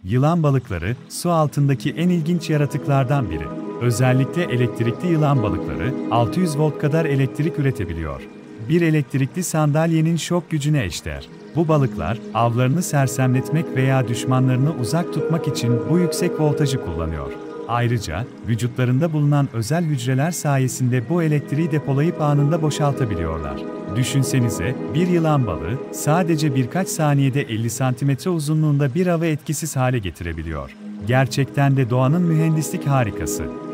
Yılan balıkları, su altındaki en ilginç yaratıklardan biri. Özellikle elektrikli yılan balıkları, 600 volt kadar elektrik üretebiliyor. Bir elektrikli sandalyenin şok gücüne eşdeğer. Bu balıklar, avlarını sersemletmek veya düşmanlarını uzak tutmak için bu yüksek voltajı kullanıyor. Ayrıca, vücutlarında bulunan özel hücreler sayesinde bu elektriği depolayıp anında boşaltabiliyorlar. Düşünsenize, bir yılan balığı, sadece birkaç saniyede 50 santimetre uzunluğunda bir avı etkisiz hale getirebiliyor. Gerçekten de doğanın mühendislik harikası.